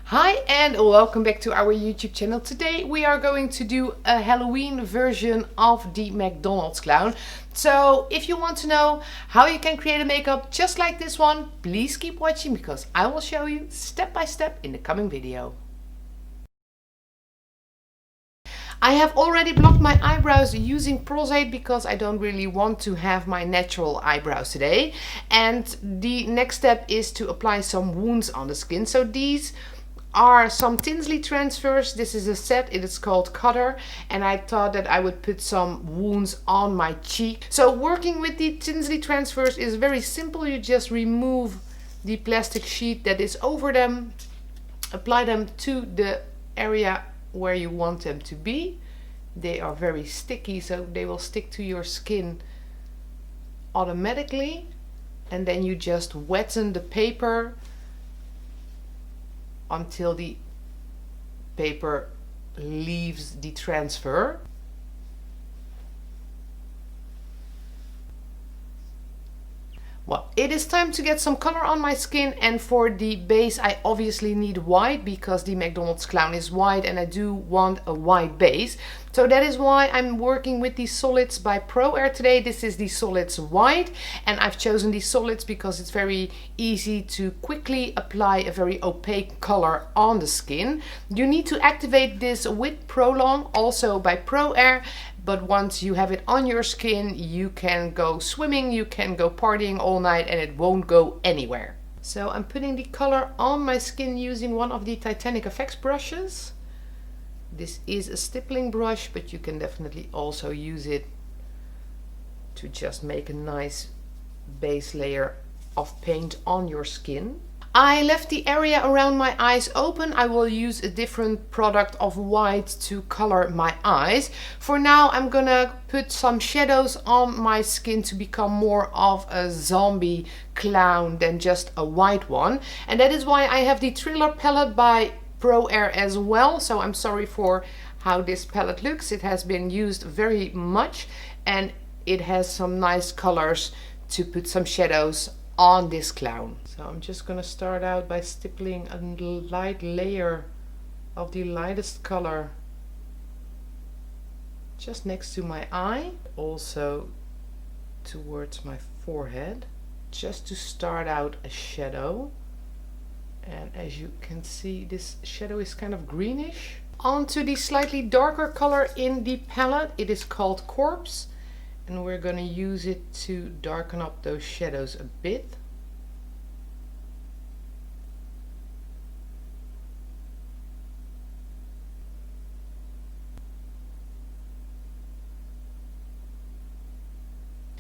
Hi and welcome back to our YouTube channel. Today we are going to do a Halloween version of the McDonald's clown. So if you want to know how you can create a makeup just like this one, please keep watching because I will show you step by step in the coming video. I have already blocked my eyebrows using prosthetics because I don't really want to have my natural eyebrows today. And the next step is to apply some wounds on the skin. So these are some Tinsley transfers. This is a set, it is called Cutter, and I thought that I would put some wounds on my cheek. So working with the Tinsley transfers is very simple. You just remove the plastic sheet that is over them, apply them to the area where you want them to be. They are very sticky, so they will stick to your skin automatically, and then you just wetten the paper until the paper leaves the transfer. Well, it is time to get some color on my skin, and for the base I obviously need white because the McDonald's clown is white and I do want a white base. So that is why I'm working with the Solids by Pro Air today. This is the Solids White, and I've chosen the Solids because it's very easy to quickly apply a very opaque color on the skin. You need to activate this with Prolong, also by Pro Air. But once you have it on your skin, you can go swimming, you can go partying all night and it won't go anywhere. So I'm putting the color on my skin using one of the Titanic Effects brushes. This is a stippling brush, but you can definitely also use it to just make a nice base layer of paint on your skin. I left the area around my eyes open. I will use a different product of white to color my eyes. For now I'm gonna put some shadows on my skin to become more of a zombie clown than just a white one. And that is why I have the Thriller palette by Pro Air as well. So I'm sorry for how this palette looks. It has been used very much and it has some nice colors to put some shadows on this clown. So I'm just gonna start out by stippling a light layer of the lightest color just next to my eye, also towards my forehead, just to start out a shadow. And as you can see, this shadow is kind of greenish. Onto the slightly darker color in the palette, it is called Corpse, and we're gonna use it to darken up those shadows a bit.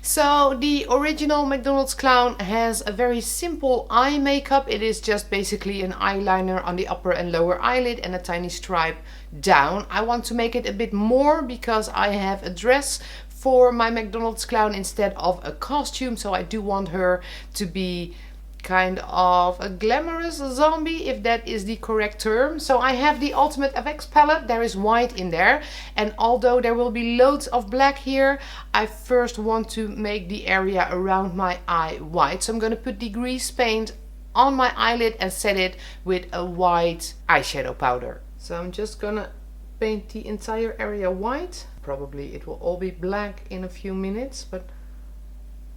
So the original McDonald's clown has a very simple eye makeup. It is just basically an eyeliner on the upper and lower eyelid and a tiny stripe down. I want to make it a bit more because I have a dress for my McDonald's clown instead of a costume. So I do want her to be kind of a glamorous zombie, if that is the correct term. So I have the Ultimate FX palette. There is white in there, and although there will be loads of black here, I first want to make the area around my eye white. So I'm going to put the grease paint on my eyelid and set it with a white eyeshadow powder. So I'm just gonna paint the entire area white. Probably it will all be black in a few minutes, but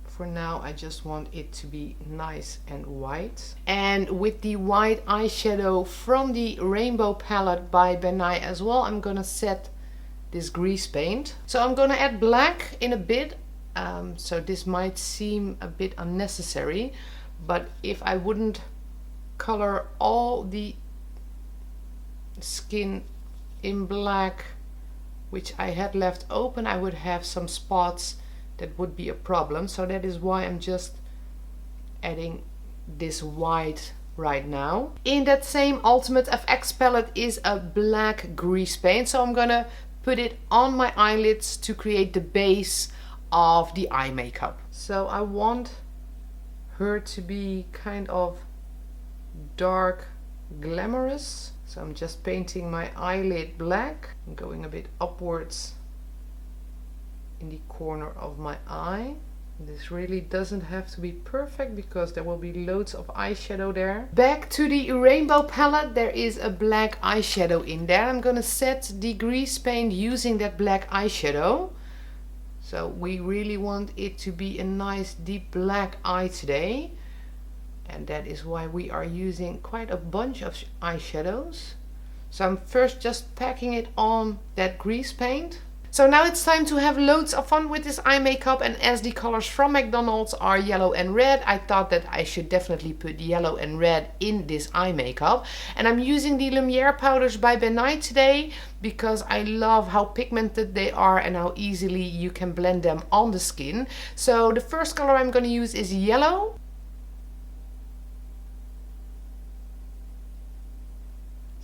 for now I just want it to be nice and white. And with the white eyeshadow from the Rainbow palette by Benai as well, I'm gonna set this grease paint. So I'm gonna add black in a bit. So this might seem a bit unnecessary, but if I wouldn't color all the skin in black, which I had left open, I would have some spots that would be a problem. So that is why I'm just adding this white right now. In that same Ultimate FX palette is a black grease paint. So I'm gonna put it on my eyelids to create the base of the eye makeup. So I want her to be kind of dark glamorous. So I'm just painting my eyelid black. I'm going a bit upwards in the corner of my eye, This really doesn't have to be perfect because there will be loads of eyeshadow there. Back to the rainbow palette, there is a black eyeshadow in there. I'm gonna set the grease paint using that black eyeshadow. So we really want it to be a nice deep black eye today. And that is why we are using quite a bunch of eyeshadows. So I'm first just packing it on that grease paint. So now it's time to have loads of fun with this eye makeup, and as the colors from McDonald's are yellow and red, I thought that I should definitely put yellow and red in this eye makeup. And I'm using the Lumiere powders by Ben Nye today because I love how pigmented they are and how easily you can blend them on the skin. So the first color I'm going to use is yellow.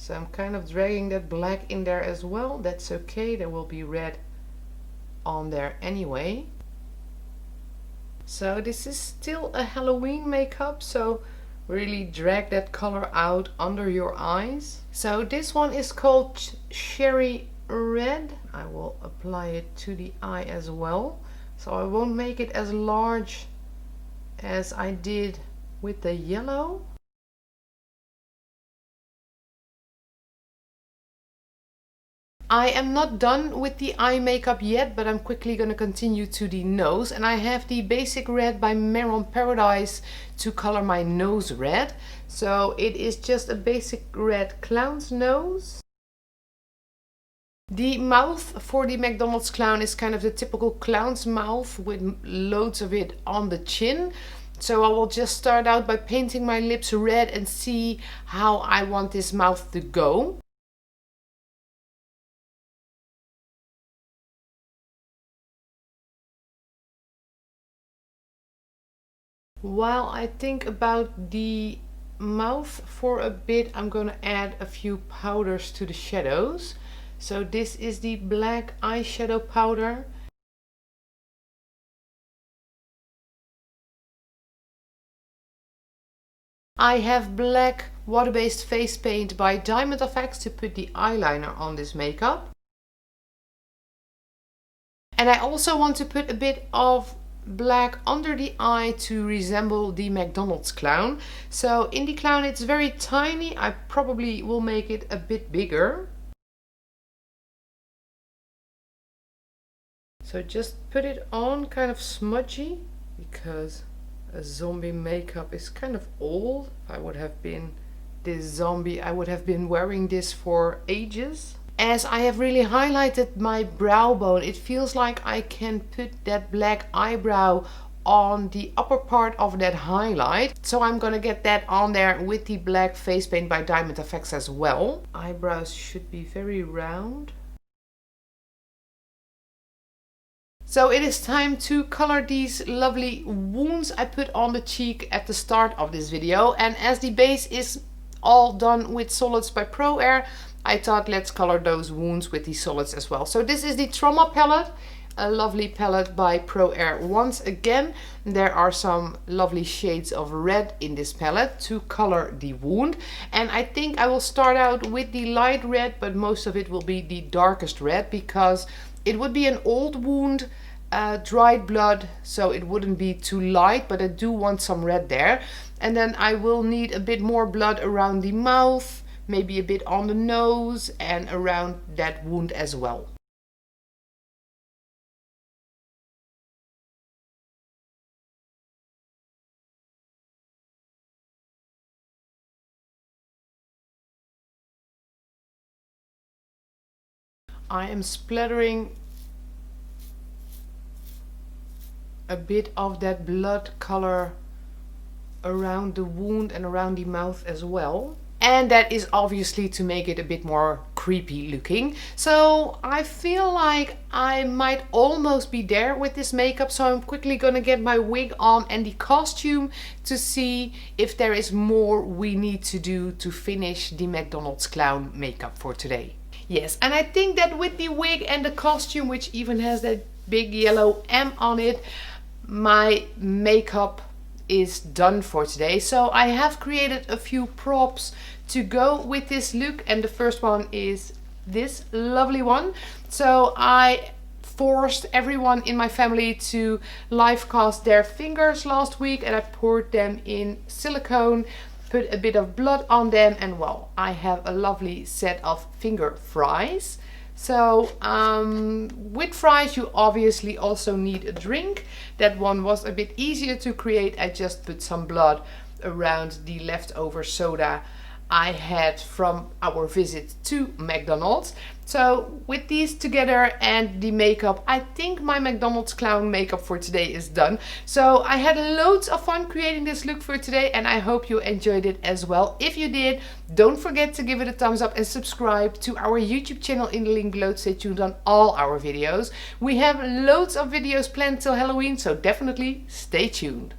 So I'm kind of dragging that black in there as well. That's okay, there will be red on there anyway. So this is still a Halloween makeup, so really drag that color out under your eyes. So this one is called Cherry Red. I will apply it to the eye as well. So I won't make it as large as I did with the yellow. I am not done with the eye makeup yet, but I'm quickly going to continue to the nose. And I have the basic red by Maron Paradise to color my nose red. So it is just a basic red clown's nose. The mouth for the McDonald's clown is kind of the typical clown's mouth with loads of it on the chin. So I will just start out by painting my lips red and see how I want this mouth to go. While I think about the mouth for a bit, I'm going to add a few powders to the shadows. So this is the black eyeshadow powder. I have black water-based face paint by Diamond Effects to put the eyeliner on this makeup. And I also want to put a bit of black under the eye to resemble the McDonald's clown. So in the clown it's very tiny. I probably will make it a bit bigger. So just put it on kind of smudgy because a zombie makeup is kind of old. If I would have been this zombie, I would have been wearing this for ages. As I have really highlighted my brow bone, it feels like I can put that black eyebrow on the upper part of that highlight. So I'm gonna get that on there with the black face paint by Diamond Effects as well. Eyebrows should be very round. So it is time to color these lovely wounds I put on the cheek at the start of this video. And as the base is all done with solids by Pro Air, I thought let's color those wounds with these solids as well. So this is the Trauma palette, a lovely palette by Pro Air. Once again, there are some lovely shades of red in this palette to color the wound. And I think I will start out with the light red, but most of it will be the darkest red because it would be an old wound, dried blood, so it wouldn't be too light, but I do want some red there. And then I will need a bit more blood around the mouth, maybe a bit on the nose and around that wound as well. I am splattering a bit of that blood color around the wound and around the mouth as well. And that is obviously to make it a bit more creepy looking. So I feel like I might almost be there with this makeup. So I'm quickly gonna get my wig on and the costume to see if there is more we need to do to finish the McDonald's clown makeup for today. Yes, and I think that with the wig and the costume, which even has that big yellow M on it, my makeup is done for today. So I have created a few props to go with this look, and the first one is this lovely one. So I forced everyone in my family to live cast their fingers last week, and I poured them in silicone, put a bit of blood on them, and well, I have a lovely set of finger fries. So with fries you obviously also need a drink. That one was a bit easier to create. I just put some blood around the leftover soda I had from our visit to McDonald's. So with these together and the makeup, I think my McDonald's Clown makeup for today is done. So I had loads of fun creating this look for today, and I hope you enjoyed it as well. If you did, don't forget to give it a thumbs up and subscribe to our YouTube channel in the link below to stay tuned on all our videos. We have loads of videos planned till Halloween, so definitely stay tuned.